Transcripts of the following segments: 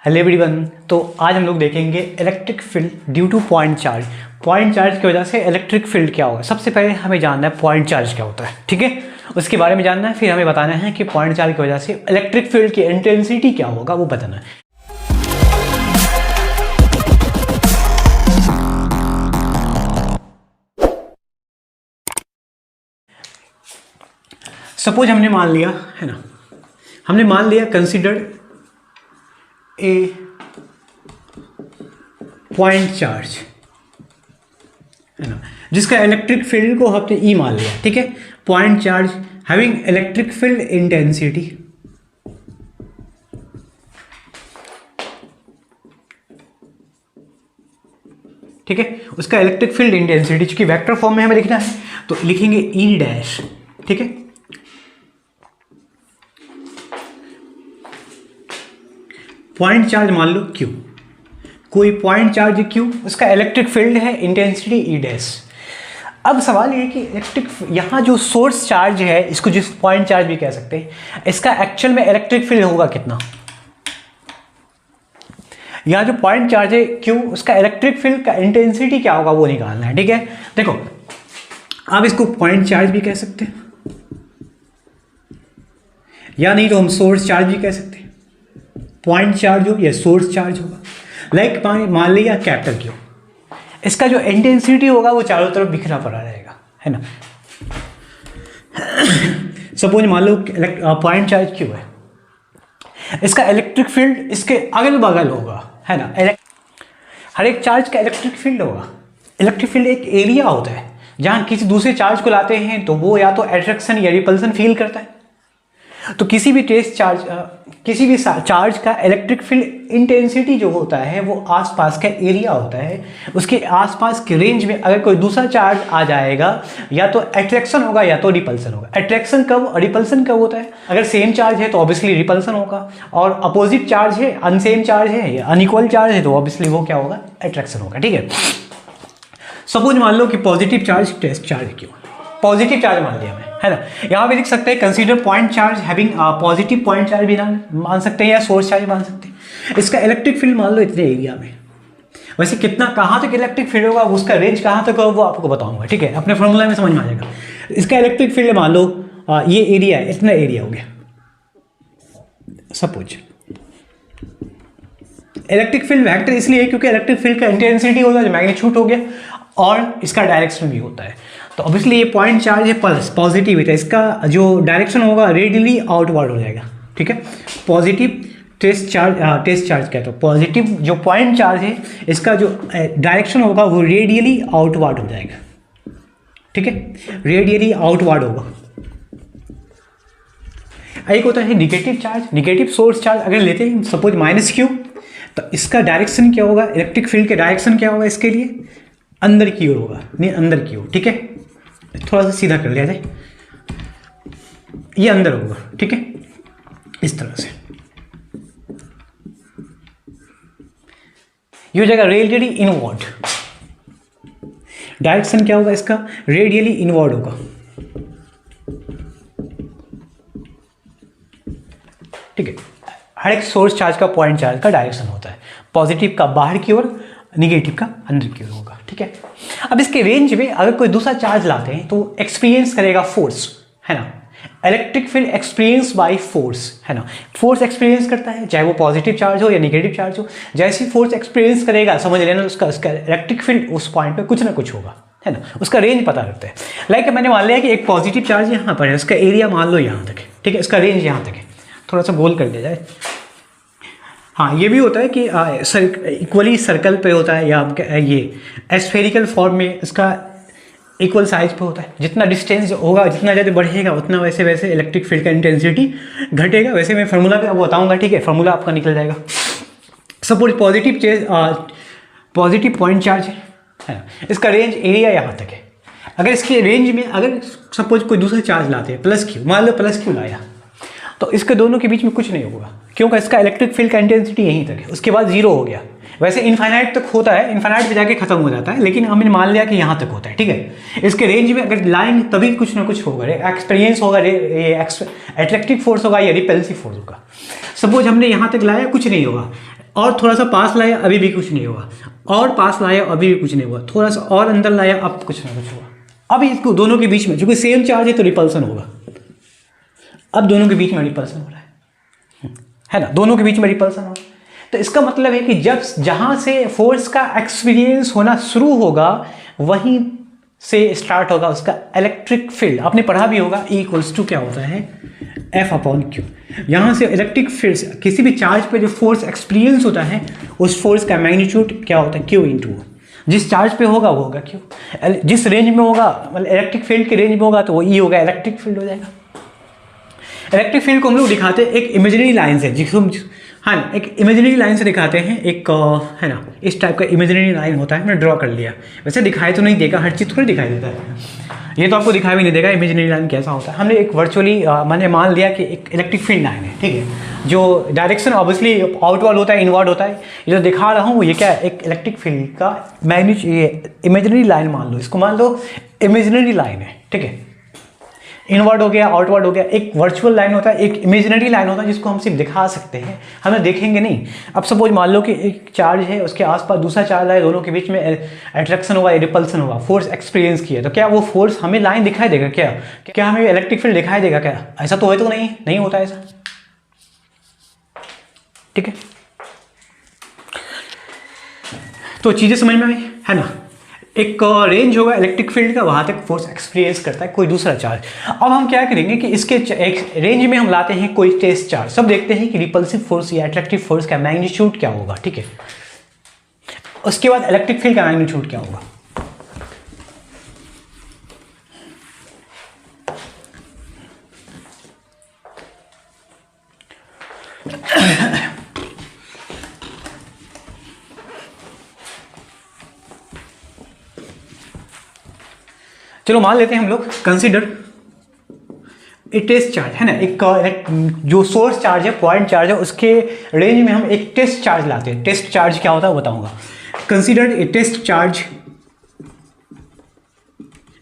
Hello everyone. तो आज हम लोग देखेंगे electric field due two point charge. Point charge की वजह से इलेक्ट्रिक फील्ड क्या होगा। सबसे पहले हमें जानना है पॉइंट चार्ज क्या होता है, ठीक है, उसके बारे में जानना है। फिर हमें बताना है कि पॉइंट चार्ज की वजह से इलेक्ट्रिक फील्ड की इंटेंसिटी क्या होगा, वो बताना है। सपोज हमने मान लिया है ना, हमने मान लिया कंसिडर्ड ए पॉइंट चार्ज है ना, जिसका इलेक्ट्रिक फील्ड को हमने ई मान लिया, ठीक है। Point charge having electric field intensity ठीक है, उसका इलेक्ट्रिक फील्ड इंटेंसिटी चूंकि वेक्टर फॉर्म में हमें लिखना है तो लिखेंगे ई डैश, ठीक है। पॉइंट चार्ज मान लो Q, कोई पॉइंट चार्ज Q, उसका इलेक्ट्रिक फील्ड है इंटेंसिटी ई डैश। अब सवाल ये कि इलेक्ट्रिक यहाँ जो सोर्स चार्ज है, इसको जिस पॉइंट चार्ज भी कह सकते हैं, इसका एक्चुअल में इलेक्ट्रिक फील्ड होगा कितना। यहाँ जो पॉइंट चार्ज है Q, उसका इलेक्ट्रिक फील्ड का इंटेंसिटी क्या होगा वो निकालना है, ठीक है। देखो आप इसको पॉइंट चार्ज भी कह सकते हैं या नहीं तो हम सोर्स चार्ज भी कह सकते हैं। पॉइंट चार्ज हो या सोर्स चार्ज होगा, लाइक मान लिया कैपिटल Q, इसका जो इंटेंसिटी होगा वो चारों तरफ बिखरा पड़ा रहेगा, है ना। सपोज मान लो पॉइंट चार्ज Q है, इसका इलेक्ट्रिक फील्ड इसके अगल बगल होगा, है ना। हर एक चार्ज का इलेक्ट्रिक फील्ड होगा। इलेक्ट्रिक फील्ड एक एरिया होता है जहाँ किसी दूसरे चार्ज को लाते हैं तो वो या तो अट्रैक्शन या रिपल्सन फील करता है। तो किसी भी चार्ज का इलेक्ट्रिक फील्ड इंटेंसिटी जो होता है वो आसपास का एरिया होता है। उसके आसपास के रेंज में अगर कोई दूसरा चार्ज आ जाएगा या तो अट्रैक्शन होगा या तो रिपल्सन होगा। अट्रैक्शन कब और रिपल्सन कब होता है, अगर सेम चार्ज है तो ऑब्वियसली रिपल्सन होगा, और अपोजिट चार्ज है, अनसेम चार्ज है या अनइक्वल चार्ज है तो ऑब्वियसली वो क्या होगा, अट्रैक्शन होगा, ठीक है। सपोज मान लो कि पॉजिटिव चार्ज टेस्ट चार्ज क्यों, पॉजिटिव चार्ज मान लिया मैं, है ना। यहाँ पे लिख सकते हैं consider point charge having positive point charge भी मान सकते हैं या सोर्स चार्ज मान सकते हैं। इसका इलेक्ट्रिक फील्ड मान लो इतने एरिया में। वैसे कितना कहाँ तक इलेक्ट्रिक फील्ड होगा, उसका रेंज कहाँ तक होगा वो आपको बताऊंगा, ठीक है। अपने फॉर्मूला में समझ में आ जाएगा। इसका इलेक्ट्रिक फील्ड मान लो ये एरिया है, इतना एरिया हो गया सपोज। इलेक्ट्रिक फील्ड वेक्टर इसलिए क्योंकि इलेक्ट्रिक फील्ड का इंटेंसिटी होता है जो मैग्नीट्यूड हो गया, और इसका डायरेक्शन भी होता है। तो ऑब्वियसली ये पॉइंट चार्ज है प्लस पॉजिटिविटी, इसका जो डायरेक्शन होगा रेडियली आउटवर्ड हो जाएगा, ठीक है। पॉजिटिव टेस्ट चार्ज कहते हो, पॉजिटिव जो पॉइंट चार्ज है इसका जो डायरेक्शन होगा वो रेडियली आउटवर्ड हो जाएगा, ठीक है, रेडियली आउटवर्ड होगा। एक होता है negative charge, negative source charge अगर लेते हैं सपोज -Q, तो इसका डायरेक्शन क्या होगा, इलेक्ट्रिक फील्ड के डायरेक्शन क्या होगा इसके लिए, अंदर की ओर होगा, नहीं अंदर की ओर, ठीक है। थोड़ा सा सीधा कर लिया जाए, ये अंदर होगा, ठीक है, इस तरह से। ये हो जाएगा रेडियली इनवर्ड। डायरेक्शन क्या होगा इसका, रेडियली इनवर्ड होगा, ठीक है। हर एक सोर्स चार्ज का पॉइंट चार्ज का डायरेक्शन होता है, पॉजिटिव का बाहर की ओर, निगेटिव का अंदर की ओर होगा, ठीक है। अब इसके रेंज में अगर कोई दूसरा चार्ज लाते हैं तो एक्सपीरियंस करेगा फोर्स, है ना। Electric field experience by force, है ना। फोर्स एक्सपीरियंस करता है चाहे वो पॉजिटिव चार्ज हो या निगेटिव चार्ज हो। जैसे फोर्स एक्सपीरियंस करेगा समझ लेना उसका इलेक्ट्रिक फील्ड उस पॉइंट पे कुछ ना कुछ होगा, है ना। उसका रेंज पता करते हैं। लाइक मैंने मान लिया कि एक पॉजिटिव चार्ज यहाँ पर है, उसका एरिया मान लो यहाँ तक है, ठीक है, इसका रेंज यहाँ तक है। थोड़ा सा गोल कर दिया जाए। हाँ, ये भी होता है कि इक्वली सर्कल पे होता है, या ये स्फेरिकल फॉर्म में इसका इक्वल साइज पे होता है। जितना डिस्टेंस होगा, जितना ज़्यादा बढ़ेगा उतना वैसे वैसे इलेक्ट्रिक फील्ड का इंटेंसिटी घटेगा। वैसे मैं फार्मूला पे आपको बताऊंगा, ठीक है, फार्मूला आपका निकल जाएगा। सपोज पॉजिटिव पॉइंट चार्ज है ना, इसका रेंज एरिया यहाँ तक है। अगर इसके रेंज में अगर सपोज कोई दूसरा चार्ज लाते हैं +Q, मान लो +Q लाया, तो इसके दोनों के बीच में कुछ नहीं होगा क्योंकि इसका इलेक्ट्रिक फील्ड का इंटेंसिटी यहीं तक है, उसके बाद 0 हो गया। वैसे इनफाइनाइट तक होता है, इनफाइनाइट पे जाके खत्म हो जाता है, लेकिन हमने मान लिया कि यहाँ तक होता है, ठीक है। इसके रेंज में अगर लाइन तभी कुछ ना कुछ होगा, एक्सपीरियंस होगा, अट्रैक्टिव फोर्स होगा या रिपल्सिव फोर्स होगा। सपोज हमने यहाँ तक लाया, कुछ नहीं होगा, और थोड़ा सा पास लाया अभी भी कुछ नहीं हुआ, और पास लाया अभी भी कुछ नहीं हुआ, थोड़ा सा और अंदर लाया अब कुछ ना कुछ हुआ। अब इसको दोनों के बीच में, क्योंकि सेम चार्ज है तो रिपल्सन होगा, अब दोनों के बीच में रिपल्सन हो रहा है ना, दोनों के बीच में रिपल्सन हो रहा है। तो इसका मतलब है कि जब जहाँ से फोर्स का एक्सपीरियंस होना शुरू होगा वहीं से स्टार्ट होगा उसका इलेक्ट्रिक फील्ड। आपने पढ़ा भी होगा E इक्वल्स टू क्या होता है, F/Q। यहाँ से इलेक्ट्रिक फील्ड, किसी भी चार्ज पे जो फोर्स एक्सपीरियंस होता है उस फोर्स का मैग्नीट्यूड क्या होता है, Q इंटू, जिस चार्ज पे होगा वो होगा Q, जिस रेंज में होगा मतलब इलेक्ट्रिक फील्ड के रेंज में होगा तो वो E होगा, इलेक्ट्रिक फील्ड हो जाएगा। इलेक्ट्रिक फील्ड को हम लोग दिखाते हैं एक इमेजिनरी लाइन से, जिसको हाँ एक इमेजिनरी लाइन से दिखाते हैं, एक है ना इस टाइप का इमेजिनरी लाइन होता है, मैंने ड्रॉ कर लिया। वैसे दिखाई तो नहीं देगा, हर चीज़ थोड़ी दिखाई देता है, ये तो आपको दिखाई भी नहीं देगा इमेजिनरी लाइन कैसा होता है। हमने एक वर्चुअली मैंने मान लिया कि एक इलेक्ट्रिक फील्ड लाइन है, ठीक है, जो डायरेक्शन ऑब्वियसली आउटवर्ड होता है, इनवर्ड होता है। ये जो दिखा रहा हूँ ये क्या है, एक इलेक्ट्रिक फील्ड का मैग्नीट्यूड, ये इमेजिनरी लाइन मान लो, इसको मान लो इमेजिनरी लाइन है, ठीक है, इनवर्ड हो गया, आउटवर्ड हो गया। एक वर्चुअल लाइन होता है, एक इमेजिनरी लाइन होता है जिसको हम सिर्फ दिखा सकते हैं, हमें देखेंगे नहीं। अब सपोज मान लो कि एक चार्ज है, उसके आसपास दूसरा चार्ज है, दोनों के बीच में अट्रैक्शन होगा, रिपल्सन होगा, फोर्स एक्सपीरियंस किया, तो क्या वो फोर्स हमें लाइन दिखाई देगा, क्या हमें इलेक्ट्रिक फील्ड दिखाई देगा क्या? ऐसा तो है तो नहीं होता ऐसा, ठीक है। तो चीज़ें समझ में आई है ना। एक रेंज होगा इलेक्ट्रिक फील्ड का, वहाँ तक फोर्स एक्सपीरियंस करता है कोई दूसरा चार्ज। अब हम क्या करेंगे कि इसके एक रेंज में हम लाते हैं कोई टेस्ट चार्ज, सब देखते हैं कि रिपल्सिव फोर्स या अट्रैक्टिव फोर्स का मैग्नीट्यूड क्या होगा, ठीक है। उसके बाद इलेक्ट्रिक फील्ड का मैग्नीट्यूड क्या होगा। चलो मान लेते हैं हम लोग, कंसीडर ए टेस्ट चार्ज है ना, एक जो सोर्स चार्ज है, पॉइंट चार्ज है, उसके रेंज में हम एक टेस्ट चार्ज लाते हैं। टेस्ट चार्ज क्या होता है बताऊंगा। कंसीडर ए टेस्ट चार्ज,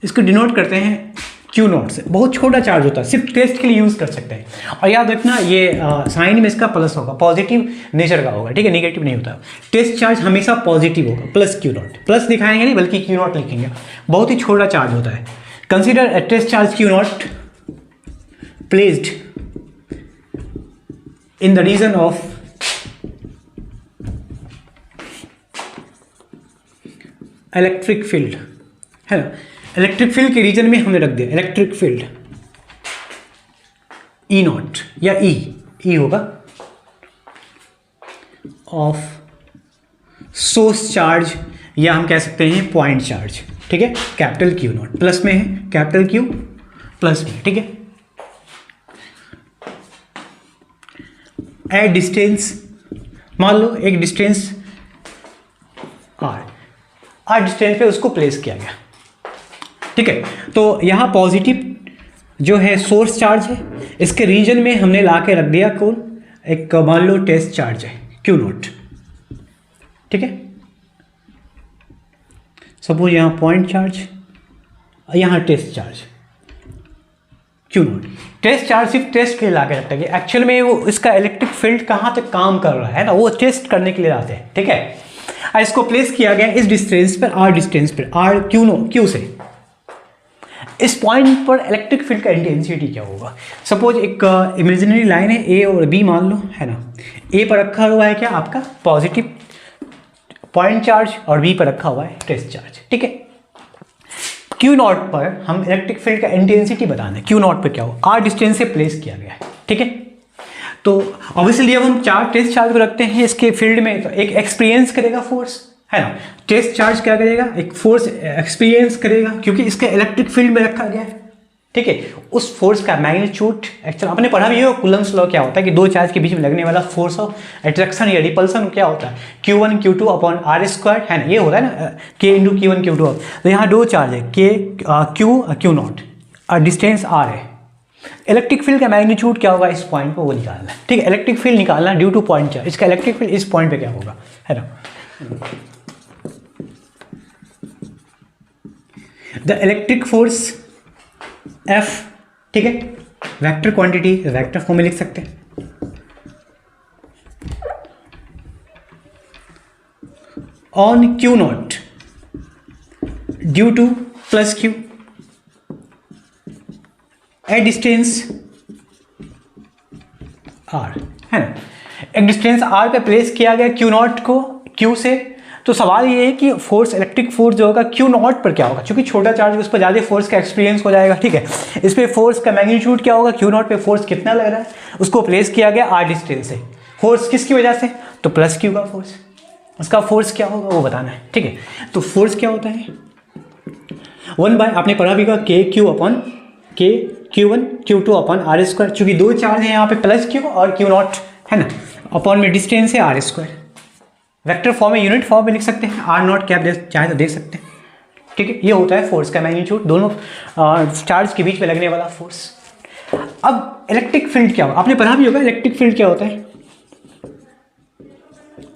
इसको डिनोट करते हैं Q0 से, बहुत छोटा चार्ज होता है, सिर्फ टेस्ट के लिए यूज कर सकते हैं। और याद रखना ये साइन में इसका प्लस होगा, पॉजिटिव नेचर का होगा, ठीक है, नेगेटिव नहीं होता। टेस्ट चार्ज हमेशा पॉजिटिव होगा, प्लस Q0, प्लस दिखाएंगे नहीं बल्कि Q0 लिखेंगे, बहुत ही छोटा चार्ज होता है। Consider a test charge Q0 placed in the region of electric field, है ना। इलेक्ट्रिक फील्ड के रीजन में हमने रख दिया इलेक्ट्रिक फील्ड E0 या E होगा ऑफ सोर्स चार्ज, या हम कह सकते हैं पॉइंट चार्ज, ठीक है। कैपिटल Q0 प्लस में है, कैपिटल Q प्लस में, ठीक है। एट डिस्टेंस, मान लो एक डिस्टेंस R डिस्टेंस पे उसको प्लेस किया गया, ठीक है। तो यहाँ पॉजिटिव जो है सोर्स चार्ज है, इसके रीजन में हमने ला के रख दिया कौन, एक मान लो टेस्ट चार्ज है Q0, ठीक है। सपोज यहाँ पॉइंट चार्ज, यहाँ test charge Q0। Test charge सिर्फ टेस्ट के लिए ला के रखता है, एक्चुअल में वो इसका इलेक्ट्रिक फील्ड कहाँ तक काम कर रहा है ना, वो टेस्ट करने के लिए लाते हैं, ठीक है। इसको प्लेस किया गया इस डिस्टेंस पर, R डिस्टेंस पर, R Q से। इस पॉइंट पर इलेक्ट्रिक फील्ड का इंटेंसिटी क्या होगा। सपोज एक इमेजिनरी लाइन है A और B मान लो, है ना। A पर रखा हुआ है क्या आपका पॉजिटिव पॉइंट चार्ज और B पर रखा हुआ है टेस्ट चार्ज, ठीक है। Q0 पर हम इलेक्ट्रिक फील्ड का इंटेंसिटी बताना है, Q0 पर क्या हो, R डिस्टेंस से प्लेस किया गया है, ठीक है। तो ऑब्वियसली जब हम टेस्ट चार्ज को रखते हैं इसके फील्ड में, तो एक एक्सपीरियंस करेगा फोर्स, है ना। टेस्ट चार्ज क्या करेगा, एक फोर्स एक्सपीरियंस करेगा, क्योंकि इसके इलेक्ट्रिक फील्ड में रखा गया है, ठीक है। उस फोर्स का मैग्नीट्यूड एक्चुअल आपने पढ़ा भी हो, कूलम्स लॉ क्या होता है कि दो चार्ज के बीच में लगने वाला फोर्स ऑफ अट्रैक्शन या रिपल्सन क्या होता है, Q1 Q2 अपॉन R², है ना, ये होता है ना, K इंटू Q1 Q2। तो यहाँ दो चार्ज है K Q0 और डिस्टेंस R है। इलेक्ट्रिक फील्ड का मैग्नीट्यूड क्या होगा इस पॉइंट पर, वो निकालना है, ठीक है। इलेक्ट्रिक फील्ड निकालना ड्यू टू पॉइंट चार्ज, इसका इलेक्ट्रिक फील्ड इस पॉइंट पे क्या होगा, है ना। द इलेक्ट्रिक फोर्स F, ठीक है, वेक्टर क्वांटिटी वेक्टर फॉर्म में लिख सकते हैं। On Q not due to plus Q at distance R, है ना। एक डिस्टेंस आर पे प्लेस किया गया क्यू नॉट को क्यू से। तो सवाल ये है कि फोर्स, इलेक्ट्रिक फोर्स जो होगा क्यू नॉट पर क्या होगा, क्योंकि छोटा चार्ज उस पर ज़्यादा फोर्स का एक्सपीरियंस हो जाएगा, ठीक है। इस पर फोर्स का मैग्नीट्यूड क्या होगा, क्यू नॉट पे फोर्स कितना लग रहा है, उसको प्लेस किया गया आर डिस्टेंस से। फोर्स किसकी वजह से, तो प्लस क्यू का फोर्स, उसका फोर्स क्या होगा वो बताना है, ठीक है। तो फोर्स क्या होता है, 1/, आपने पढ़ा भी होगा के क्यू अपॉन के Q1 Q2 upon R square. चूंकि दो चार्ज हैं यहाँ पे प्लस क्यू और क्यू नॉट, है ना, अपॉन में डिस्टेंस है आर स्क्वायर। वेक्टर फॉर्म में, यूनिट फॉर्म में लिख सकते हैं, आर नॉट कैप चाहे तो देख सकते हैं, ठीक है। ये होता है फोर्स का मैग्नीट्यूड, दोनों चार्ज के बीच में लगने वाला फोर्स। अब इलेक्ट्रिक फील्ड क्या होगा, आपने पढ़ा भी होगा इलेक्ट्रिक फील्ड क्या होता है।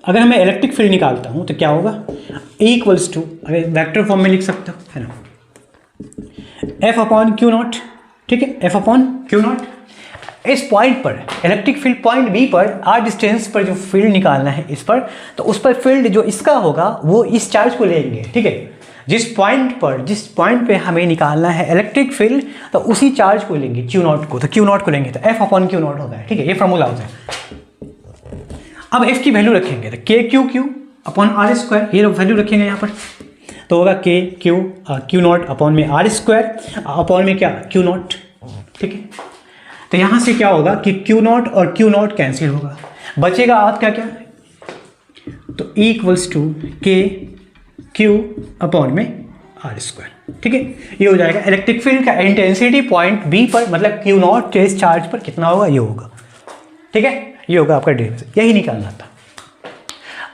अगर मैं इलेक्ट्रिक फील्ड निकालता हूँ तो क्या होगा, इक्वल्स टू, अगर वेक्टर फॉर्म में लिख सकता हूँ, है ना, एफ अपॉन क्यू नॉट, ठीक है, एफ अपॉन क्यू नॉट। इस पॉइंट पर इलेक्ट्रिक फील्ड, पॉइंट बी पर आर डिस्टेंस पर जो फील्ड निकालना है इस पर, तो उस पर फील्ड जो इसका होगा वो इस चार्ज को लेंगे, ठीक है। जिस पॉइंट पे हमें निकालना है इलेक्ट्रिक फील्ड, तो उसी चार्ज को लेंगे क्यू नॉट को, तो क्यू नॉट को लेंगे तो एफ अपॉन क्यू नॉट होता है, ठीक है। ये फॉर्मूला होता है। अब एफ की वैल्यू रखेंगे तो K Q Q upon R square, ये वैल्यू रखेंगे यहाँ पर, तो होगा के क्यू नॉट अपॉन में आर स्क्वायर अपॉन में क्या क्यू नॉट, ठीक है। तो यहाँ से क्या होगा कि क्यू नॉट और क्यू नॉट कैंसिल होगा, बचेगा आध का क्या, तो इक्वल्स टू के क्यू अपॉन में आर स्क्वायर, ठीक है। ये हो जाएगा इलेक्ट्रिक फील्ड का इंटेंसिटी पॉइंट बी पर, मतलब क्यू नॉट के इस चार्ज पर कितना होगा, ये होगा, ठीक है। ये होगा आपका डिफरेंस, यही निकालना था।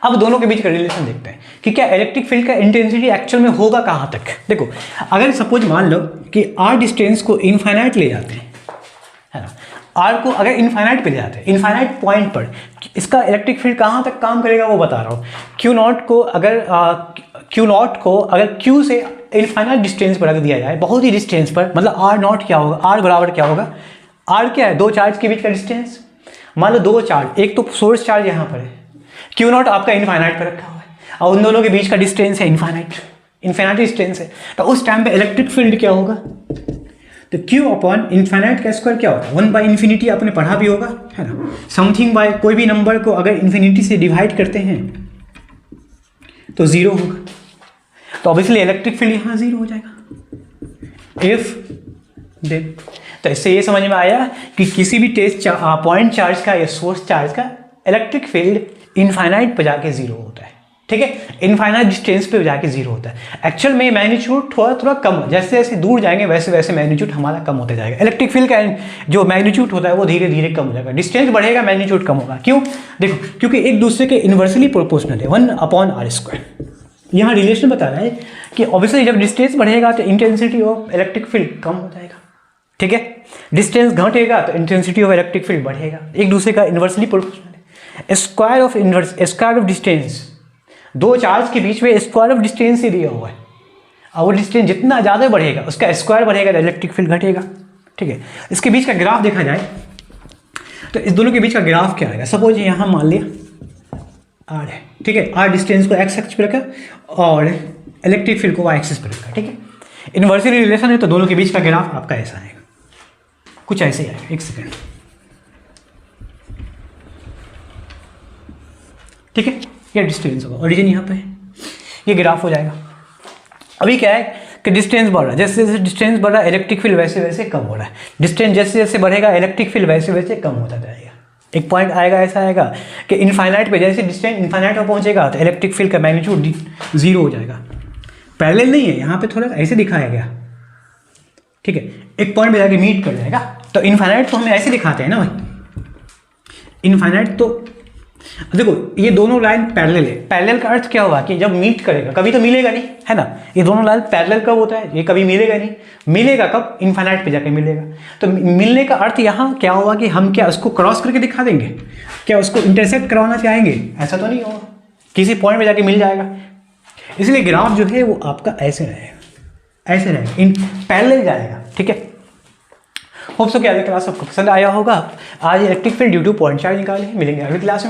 अब दोनों के बीच का रिलेशन देखते हैं कि क्या इलेक्ट्रिक फील्ड का इंटेंसिटी एक्चुअल में होगा कहाँ तक। देखो, अगर सपोज मान लो कि आर डिस्टेंस को इनफाइनाइट ले जाते हैं, है ना, आर को अगर इनफाइनाइट पे ले जाते हैं, इनफाइनाइट पॉइंट पर इसका इलेक्ट्रिक फील्ड कहाँ तक काम करेगा वो बता रहा हूँ। क्यू नॉट को अगर क्यू से इनफाइनाइट डिस्टेंस पर रख दिया जाए, बहुत ही डिस्टेंस पर, मतलब आर नॉट क्या होगा, आर बराबर क्या होगा, आर क्या है, दो चार्ज के बीच का डिस्टेंस। मान लो दो चार्ज, एक तो सोर्स चार्ज यहाँ पर है, क्यू नॉट आपका इनफाइनाइट पर रखा हुआ है और उन दोनों के बीच का डिस्टेंस है इनफाइनाइट डिस्टेंस है, तो उस टाइम पे इलेक्ट्रिक फील्ड क्या होगा, तो क्यू अपॉन इनफाइनाइट का स्क्वायर क्या होता है, 1/इन्फिनिटी, आपने पढ़ा भी होगा, है ना। समथिंग बाय कोई भी नंबर को अगर इन्फिनिटी से डिवाइड करते हैं तो जीरो होगा, तो ऑब्वियसली इलेक्ट्रिक फील्ड यहाँ जीरो हो जाएगा इफ देन। तो इससे ये समझ में आया कि किसी भी पॉइंट चार्ज का या सोर्स चार्ज का इलेक्ट्रिक फील्ड इनफाइनाइट पर जाके जीरो होता है, ठीक है, इनफाइनाइट डिस्टेंस पे जाके जीरो होता है। एक्चुअल में मैग्नीट्यूड थोड़ा कम, जैसे जैसे दूर जाएंगे वैसे वैसे मैग्नीट्यूड हमारा कम होता जाएगा। इलेक्ट्रिक फील्ड का जो मैग्नीट्यूड होता है वो धीरे धीरे कम हो जाएगा, डिस्टेंस बढ़ेगा मैग्नीट्यूड कम होगा। क्यों, देखो, क्योंकि एक दूसरे के इन्वर्सली प्रोपोर्शनल है, 1/r²। यहाँ रिलेशन बता रहा है कि ऑब्वियसली जब डिस्टेंस बढ़ेगा तो इंटेंसिटी ऑफ इलेक्ट्रिक फील्ड कम हो जाएगा, ठीक है। डिस्टेंस घटेगा तो इंटेंसिटी ऑफ इलेक्ट्रिक फील्ड बढ़ेगा, एक दूसरे का इन्वर्सली प्रोपोर्शनल है। स्क्वायर ऑफ डिस्टेंस, दो चार्ज के बीच में स्क्वायर ऑफ डिस्टेंस ही दिया हुआ है, और वो डिस्टेंस जितना ज़्यादा बढ़ेगा उसका स्क्वायर बढ़ेगा तो इलेक्ट्रिक फील्ड घटेगा, ठीक है। इसके बीच का ग्राफ देखा जाए तो इस दोनों के बीच का ग्राफ क्या आएगा, सपोज यहाँ मान लिया आर है, ठीक है, आर डिस्टेंस को एक्स एक्सिस पर रखा और इलेक्ट्रिक फील्ड को वाई एक्सिस पर रखा, ठीक है। इन्वर्सली रिलेशन है तो दोनों के बीच का ग्राफ आपका ऐसा आएगा, कुछ ऐसे ही आएगा। एक सेकेंड, ठीक है, ये डिस्टेंस होगा, ओरिजिन यहाँ पे है, ये ग्राफ हो जाएगा। अभी क्या है कि डिस्टेंस बढ़ रहा है, जैसे जैसे डिस्टेंस बढ़ रहा है इलेक्ट्रिक फील्ड वैसे वैसे कम हो रहा है, डिस्टेंस जैसे जैसे बढ़ेगा इलेक्ट्रिक फील्ड वैसे वैसे कम होता जाएगा। एक पॉइंट आएगा, ऐसा आएगा कि इनफाइनाइट पे जैसे डिस्टेंस इनफाइनाइट पर पहुंचेगा तो इलेक्ट्रिक फील्ड का मैग्नीट्यूड जीरो हो जाएगा। पैरेलल नहीं है, यहाँ पे थोड़ा ऐसे दिखाया गया, ठीक है, एक पॉइंट पे जाके मीट कर जाएगा। तो इनफाइनाइट तो हमें ऐसे दिखाते हैं ना भाई, इनफाइनाइट तो देखो ये दोनों लाइन पैरेलल है। पैरेलल का अर्थ क्या हुआ कि जब मीट करेगा, कभी तो मिलेगा नहीं, है ना। ये दोनों लाइन पैरेलल कब होता है, ये कभी मिलेगा नहीं, मिलेगा कब, इनफाइनाइट पे जाके मिलेगा। तो मिलने का अर्थ यहाँ क्या हुआ कि हम क्या उसको क्रॉस करके दिखा देंगे, क्या उसको इंटरसेक्ट करवाना चाहेंगे, ऐसा तो नहीं होगा, किसी पॉइंट पे जाके मिल जाएगा। इसलिए ग्राफ जो है वो आपका ऐसे रहेगा, ऐसे रहेगा, इन पैरेलल जाएगा, ठीक है। होप सो कि आज क्लास आपको पसंद आया होगा। आज electric field due two point charge निकाले, मिलेंगे अगली क्लास में।